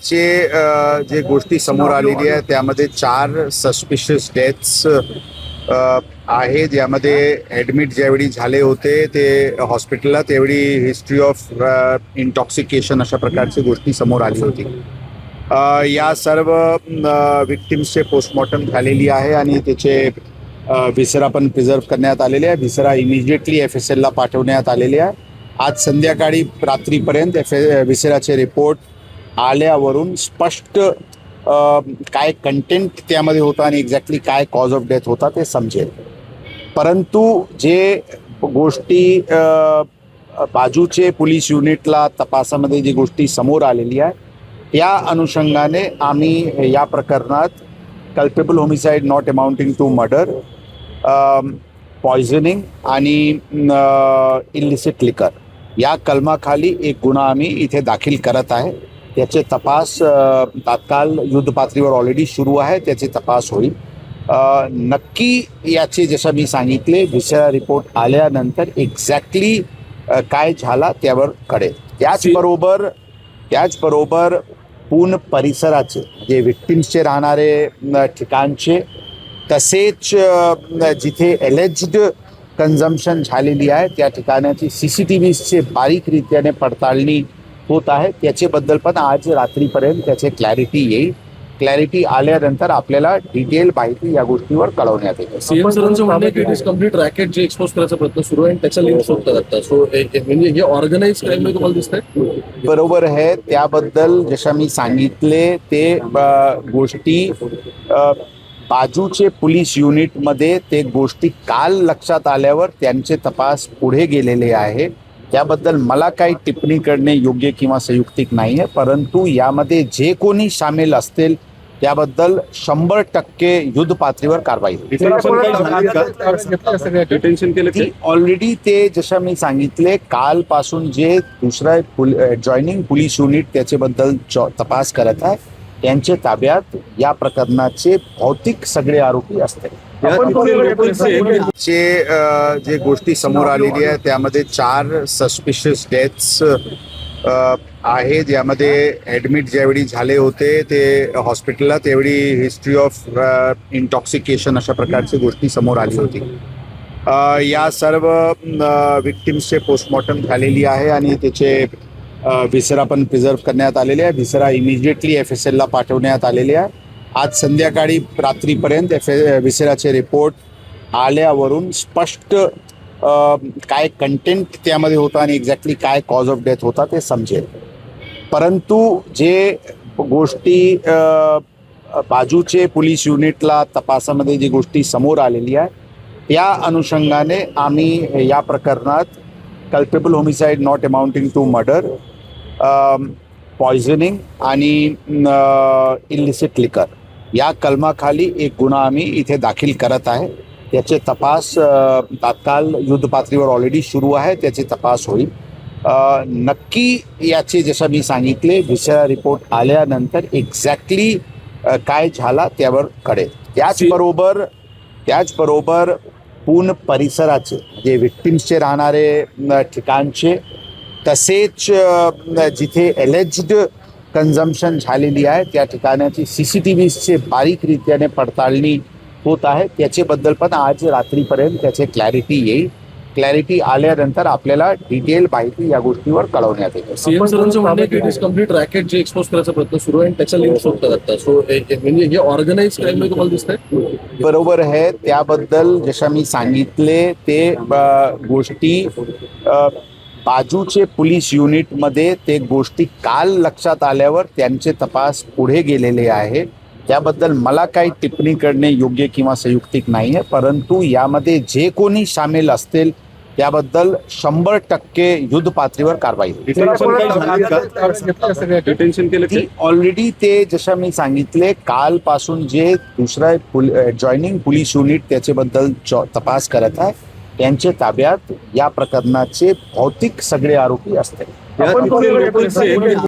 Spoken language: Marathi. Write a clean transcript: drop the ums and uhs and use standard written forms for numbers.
जे गोष्टी समोर आलेली आहे त्यामध्ये 4 सस्पिशियस डेथ्स आहेत. यामध्ये ॲडमिट ज्यावेळी झाले होते ते हॉस्पिटलला त्यावेळी हिस्ट्री ऑफ इंटॉक्सिकेशन अशा प्रकारची गोष्टी समोर आली होती. या सर्व विक्टिम्सचे पोस्टमॉर्टम झालेली आहे आणि त्याचे व्हिसरा पण प्रिझर्व करण्यात आलेले आहे. व्हिसरा इमिजिएटली FSLला पाठवण्यात आलेले आहे. आज संध्याकाळी रात्रीपर्यंत व्हिसराचे रिपोर्ट आल्यावरून स्पष्ट काय कंटेंट त्यामध्ये होता आणि एक्झॅक्टली काय कॉज ऑफ डेथ होता ते समजेल. परंतु जे गोष्टी बाजूचे पोलीस युनिटला तपासामध्ये जी गोष्टी समोर आलेली आहे त्या अनुषंगाने आम्ही या प्रकरणात culpable homicide not amounting to murder, poisoning आणि इलिसिट लिकर या कलमाखाली एक गुन्हा आम्ही इथे दाखल करत आहे. त्याचे तपास तात्काळ युद्ध पातळीवर ऑलरेडी सुरू आहे. त्याचे तपास होईल. नक्की याचे जसं मी सांगितले व्हिसरा रिपोर्ट आल्यानंतर एक्झॅक्टली काय झाला त्यावर कळेल. त्याचबरोबर पूर्ण परिसराचे जे विक्टिम्सचे राहणारे ठिकाणचे तसेच जिथे एलेज्ड कन्झम्पशन झालेली आहे त्या ठिकाणाची CCTVचे बारीकरित्याने पडताळणी होत आहे. त्याच्याबद्दल पण आज रात्रीपर्यंत त्याचे क्लॅरिटी येईल. क्लॅरिटी आल्यानंतर आपल्याला डिटेल माहिती या गोष्टीवर कळवण्यात येईल. सीएम सरांचं म्हणणं आहे की इट कम्प्लीट रॅकेट जे एक्सपोज करायचा प्रयत्न सुरू आहे आणि त्याच्या लिंक शोधतात आता. सो म्हणजे हे ऑर्गनाइज क्राईम तुम्हाला दिसतंय? बरोबर आहे. त्याबद्दल जसं मी सांगितले ते गोष्टी बाजूचे पोलीस युनिटमध्ये ते गोष्टी काल लक्षात आल्यावर त्यांचे तपास पुढे गेलेले आहे. त्याबद्दल मला काही टिप्पणी करणे योग्य किंवा संयुक्तिक नाही आहे. परंतु यामध्ये जे कोणी सामील असतील त्याबद्दल 100% युद्ध पातळीवर कारवाई होईल. ऑलरेडी ते जसं मी सांगितले कालपासून जे दुसरा जॉईनिंग पोलीस युनिट त्याच्याबद्दल तपास करत आहे त्यांच्या ताब्यात या प्रकरणाचे भौतिक सगळे आरोपी असतील. जे गोष्टी समोर आलेली आहे त्यामध्ये 4 सस्पिशियस डेथ्स आहेत. यामध्ये ॲडमिट ज्यावेळी झाले होते ते हॉस्पिटलला त्यावेळी हिस्ट्री ऑफ इंटॉक्सिकेशन अशा प्रकारची गोष्टी समोर आली होती. या सर्व विक्टिम्सचे पोस्टमॉर्टम झालेली आहे आणि त्याचे व्हिसरा पण प्रिझर्व करण्यात आलेले आहे. व्हिसरा इमिजिएटली FSLला पाठवण्यात आलेले आहे. आज संध्याकाळी रात्रीपर्यंत व्हिसराचे रिपोर्ट आल्यावरून स्पष्ट काय कंटेंट त्यामध्ये होता आणि एक्झॅक्टली काय कॉज ऑफ डेथ होता ते समजेल. परंतु जे गोष्टी बाजूचे पोलीस युनिटला तपासामध्ये जी गोष्टी समोर आलेली आहे त्या अनुषंगाने आम्ही या प्रकरणात culpable homicide not amounting to murder, poisoning आणि इलिसिट लिकर या कलमाखाली एक गुन्हा आम्ही इथे दाखल करत आहे. त्याचे तपास तात्काळ युद्ध पातळीवर ऑलरेडी सुरू आहे. त्याचे तपास होईल. नक्की याचे जसं मी सांगितले व्हिसरा रिपोर्ट आल्यानंतर एक्झॅक्टली काय झाला त्यावर कळेल. त्याचबरोबर पूर्ण परिसराचे जे विक्टिम्सचे राहणारे ठिकाणचे तसेच जिथे एलेज्ड कन्झम्पशन झालेली आहे त्या ठिकाणाची CCTVचे बारीकरित्याने पडताळणी होत आहे. त्याच्याबद्दल पण आज रात्रीपर्यंत त्याचे क्लॅरिटी येईल. क्लॅरिटी आल्यानंतर आपल्याला डिटेल माहिती या गोष्टीवर कळवण्यात येईल. सीएम सरांचं म्हणणं आहे की इट कम्प्लीट रॅकेट जे एक्सपोज करायचा प्रयत्न सुरू आहे आणि त्याच्या लिंक शोधतात आता. सो म्हणजे हे ऑर्गनाइज क्राईम तुम्हाला दिसतंय? बरोबर आहे. त्याबद्दल जसं मी सांगितले ते गोष्टी बाजूचे पोलीस युनिटमध्ये ते गोष्टी काल लक्षात आल्यावर त्यांचे तपास पुढे गेलेले आहे. त्याबद्दल मला काही टिप्पणी करणे योग्य किंवा संयुक्तिक नाही आहे. परंतु यामध्ये जे कोणी सामील असतील त्याबद्दल 100% युद्ध पातळीवर कारवाई होईल. ऑलरेडी ते जसं मी सांगितले कालपासून जे दुसरा जॉईनिंग पोलीस युनिट त्याच्याबद्दल तपास करत आहे त्यांच्या ताब्यात या प्रकरणाचे भौतिक सगळे आरोपी असतील.